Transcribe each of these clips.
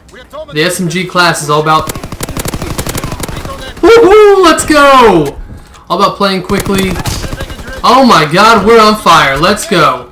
The SMG class is all about... Woohoo! Let's go! All about playing quickly. Oh my god, we're on fire. Let's go.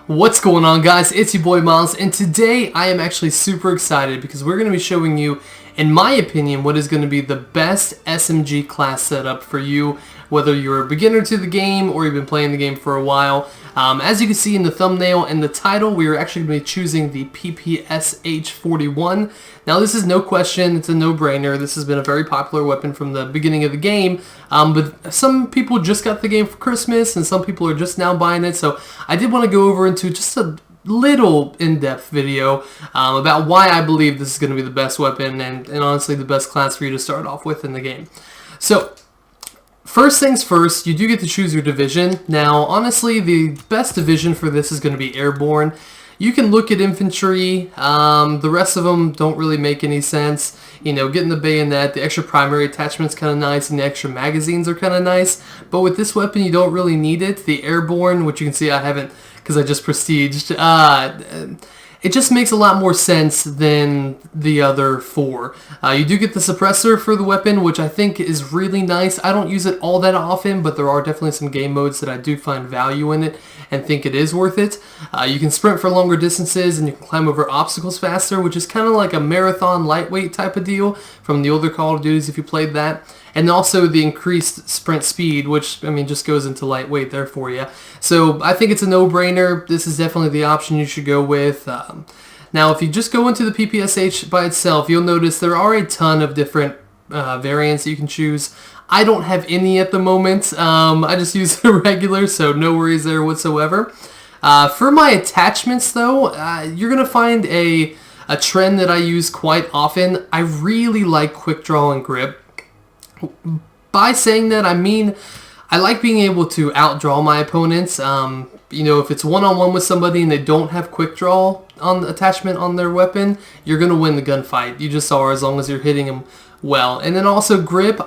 What's going on, guys? It's your boy Miles, and today I am actually super excited because we're going to be showing you, in my opinion, what is going to be the best SMG class setup for you, whether you're a beginner to the game or you've been playing the game for a while. As you can see in the thumbnail and the title, we are actually going to be choosing the Ppsh 41. Now this is no question, it's a no-brainer. This has been a very popular weapon from the beginning of the game, but some people just got the game for Christmas and some people are just now buying it, so I did want to go over into just a little in-depth video about why I believe this is going to be the best weapon and honestly the best class for you to start off with in the game. So first things first, you do get to choose your division. Now honestly the best division for this is going to be airborne. You can look at infantry, the rest of them don't really make any sense. You know, getting the bayonet, the extra primary attachment's kind of nice, and the extra magazines are kind of nice. But with this weapon, you don't really need it. The airborne, which you can see I haven't, because I just prestiged, it just makes a lot more sense than the other four. You do get the suppressor for the weapon, which I think is really nice. I don't use it all that often, but there are definitely some game modes that I do find value in it and think it is worth it. You can sprint for longer distances and you can climb over obstacles faster, which is kind of like a marathon lightweight type of deal from the older Call of Duties if you played that. And also the increased sprint speed, which, I mean, just goes into lightweight there for you. So I think it's a no-brainer. This is definitely the option you should go with. Now, if you just go into the Ppsh by itself, you'll notice there are a ton of different variants that you can choose. I don't have any at the moment. I just use the regular, so no worries there whatsoever. For my attachments, though, you're going to find a trend that I use quite often. I really like quick draw and grip. By saying that, I mean I like being able to outdraw my opponents. You know, if it's one-on-one with somebody and they don't have quick draw on the attachment on their weapon, you're going to win the gunfight. You just are, as long as you're hitting them well. And then also grip,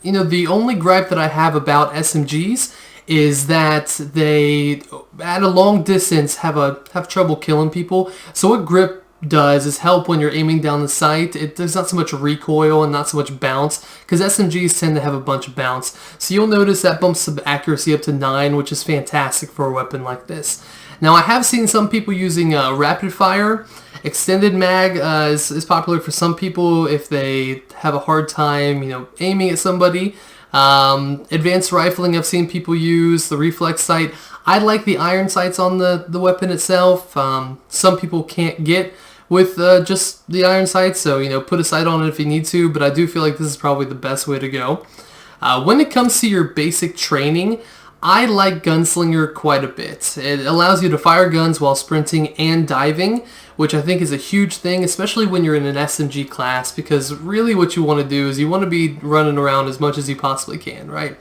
you know, the only gripe that I have about SMGs is that they, at a long distance, have trouble killing people. So what grip does is help when you're aiming down the sight. There's not so much recoil and not so much bounce, because SMGs tend to have a bunch of bounce. So you'll notice that bumps the accuracy up to 9, which is fantastic for a weapon like this. Now I have seen some people using rapid fire. Extended mag is popular for some people if they have a hard time, you know, aiming at somebody. Advanced rifling I've seen people use, the reflex sight. I like the iron sights on the weapon itself. Some people can't get with just the iron sights, so you know, put a sight on it if you need to, but I do feel like this is probably the best way to go. When it comes to your basic training, I like Gunslinger quite a bit. It allows you to fire guns while sprinting and diving, which I think is a huge thing, especially when you're in an SMG class, because really what you want to do is you want to be running around as much as you possibly can, right?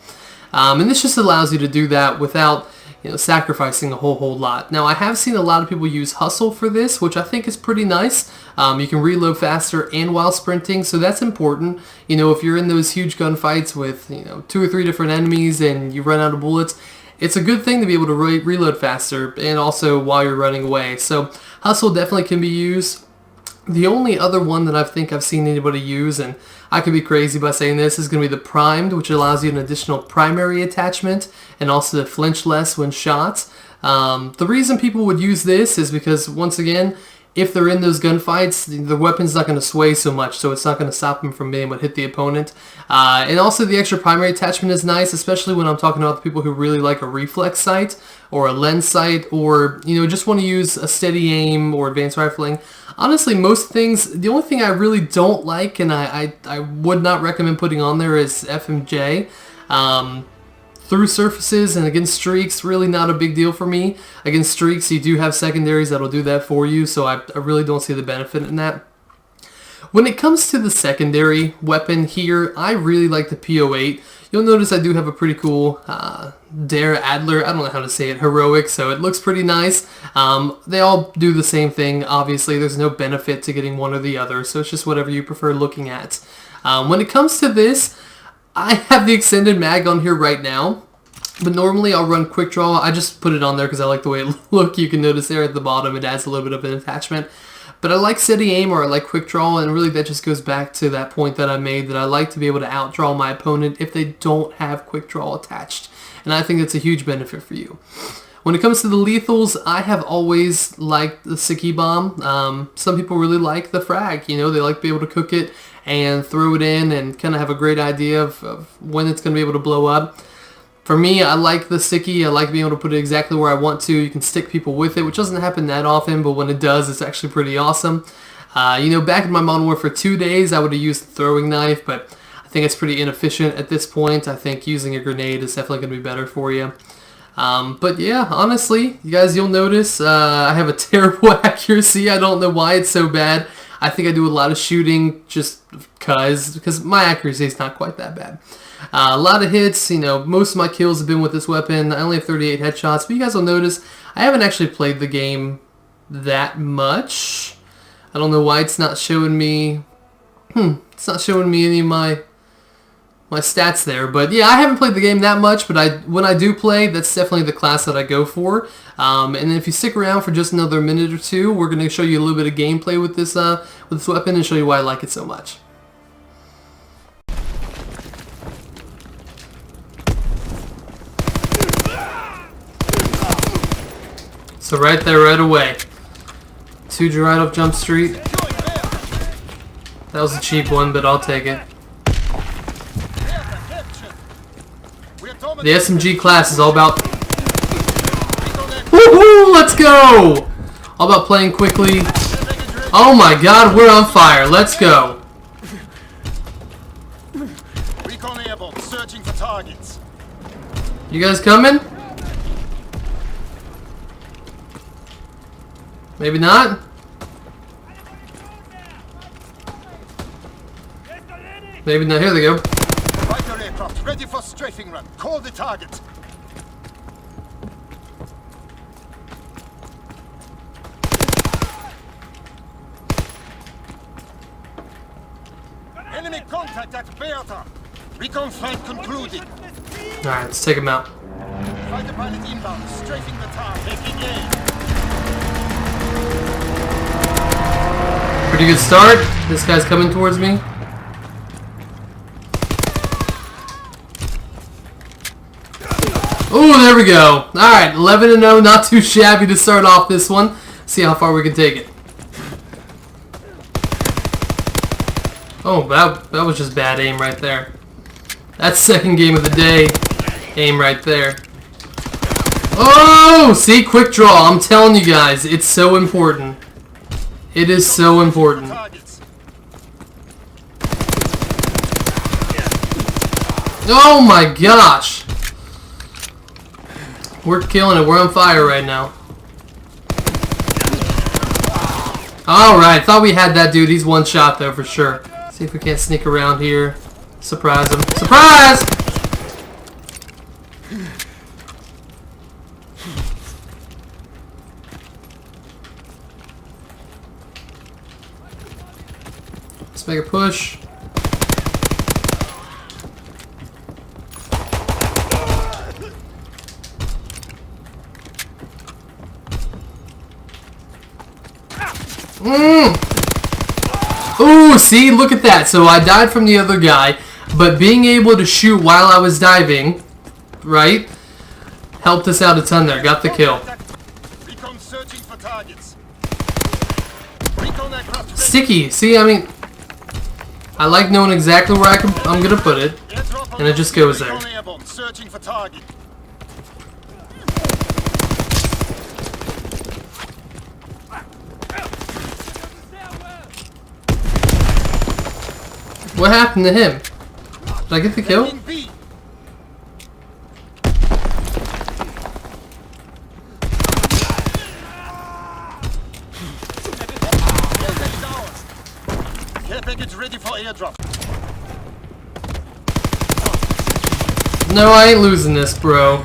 And this just allows you to do that without, you know, sacrificing a whole lot. Now I have seen a lot of people use hustle for this, which I think is pretty nice. You can reload faster and while sprinting, so that's important. You know, if you're in those huge gunfights with, you know, 2 or 3 different enemies and you run out of bullets, it's a good thing to be able to reload faster and also while you're running away. So hustle definitely can be used. The only other one that I think I've seen anybody use, and I could be crazy by saying this, is going to be the primed, which allows you an additional primary attachment and also to flinch less when shot. The reason people would use this is because, once again, if they're in those gunfights, the weapon's not going to sway so much, so it's not going to stop them from being able to hit the opponent. And also the extra primary attachment is nice, especially when I'm talking about the people who really like a reflex sight or a lens sight, or, you know, just want to use a steady aim or advanced rifling. Honestly, most things, the only thing I really don't like and I would not recommend putting on there is FMJ. Through surfaces and against streaks, really not a big deal for me. Against streaks, you do have secondaries that'll do that for you, so I really don't see the benefit in that. When it comes to the secondary weapon here, I really like the P08. You'll notice I do have a pretty cool Dare Adler, I don't know how to say it, heroic, so it looks pretty nice. They all do the same thing, obviously. There's no benefit to getting one or the other, so it's just whatever you prefer looking at. When it comes to this, I have the extended mag on here right now, but normally I'll run quick draw. I just put it on there because I like the way it looks. You can notice there at the bottom it adds a little bit of an attachment. But I like steady aim, or I like quick draw, and really that just goes back to that point that I made, that I like to be able to outdraw my opponent if they don't have quick draw attached. And I think that's a huge benefit for you. When it comes to the lethals, I have always liked the Sicky Bomb. Some people really like the frag. You know, they like to be able to cook it and throw it in and kind of have a great idea of when it's going to be able to blow up. For me, I like the sticky. I like being able to put it exactly where I want to. You can stick people with it, which doesn't happen that often, but when it does, it's actually pretty awesome. You know, back in my Modern Warfare 2 days, I would have used the throwing knife, but I think it's pretty inefficient at this point. I think using a grenade is definitely going to be better for you. But yeah, honestly, you guys, you'll notice I have a terrible accuracy. I don't know why it's so bad. I think I do a lot of shooting just because my accuracy is not quite that bad. A lot of hits, you know, most of my kills have been with this weapon. I only have 38 headshots, but you guys will notice I haven't actually played the game that much. I don't know why it's not showing me, it's not showing me any of my stats there. But yeah, I haven't played the game that much, but when I do play, that's definitely the class that I go for. And then if you stick around for just another minute or two, we're going to show you a little bit of gameplay with this weapon and show you why I like it so much. So right there, right away. 2 right off Jump Street. That was a cheap one, but I'll take it. The SMG class is all about... Woohoo! Let's go! All about playing quickly. Oh my god, we're on fire. Let's go. Recon airborne, searching for targets. You guys coming? Maybe not? Maybe not. Here they go. Fighter aircraft ready for strafing run. Call the target. Enemy contact at Beata. Recon flight concluded. Alright, let's take him out. Fighter pilot inbound, strafing the target. Taking aim. Pretty good start. This guy's coming towards me. Oh, there we go. Alright, 11-0, not too shabby to start off this one. See how far we can take it. Oh, that was just bad aim right there. That's second game of the day. Aim right there. Oh, see, quick draw. I'm telling you guys, it's so important. It is so important. Oh my gosh. We're killing it. We're on fire right now. Alright, thought we had that dude. He's one shot though for sure. See if we can't sneak around here. Surprise him. Surprise! Let's make a push. Ooh, see, look at that. So I died from the other guy, but being able to shoot while I was diving, right, helped us out a ton there. Got the kill. Sticky. See, I mean, I like knowing exactly where I'm gonna put it, and it just goes there. What happened to him? Did I get the kill? Care package ready for airdrop. No, I ain't losing this, bro.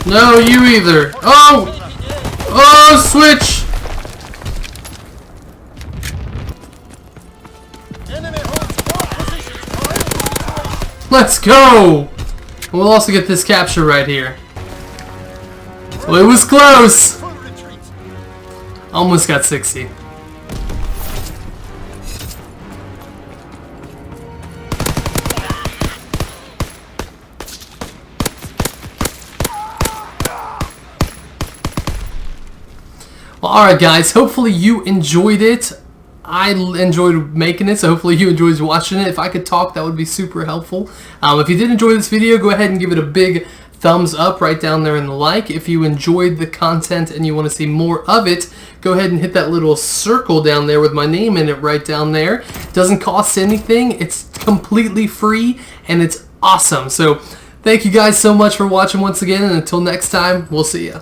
No, you either. Oh! Oh, switch! Let's go! We'll also get this capture right here. Well, it was close! Almost got 60. Well, alright guys, hopefully you enjoyed it. I enjoyed making it, so hopefully you enjoyed watching it. If I could talk, that would be super helpful. If you did enjoy this video, go ahead and give it a big thumbs up right down there in the like. If you enjoyed the content and you want to see more of it, go ahead and hit that little circle down there with my name in it right down there. It doesn't cost anything. It's completely free and it's awesome. So thank you guys so much for watching once again, and until next time, we'll see ya.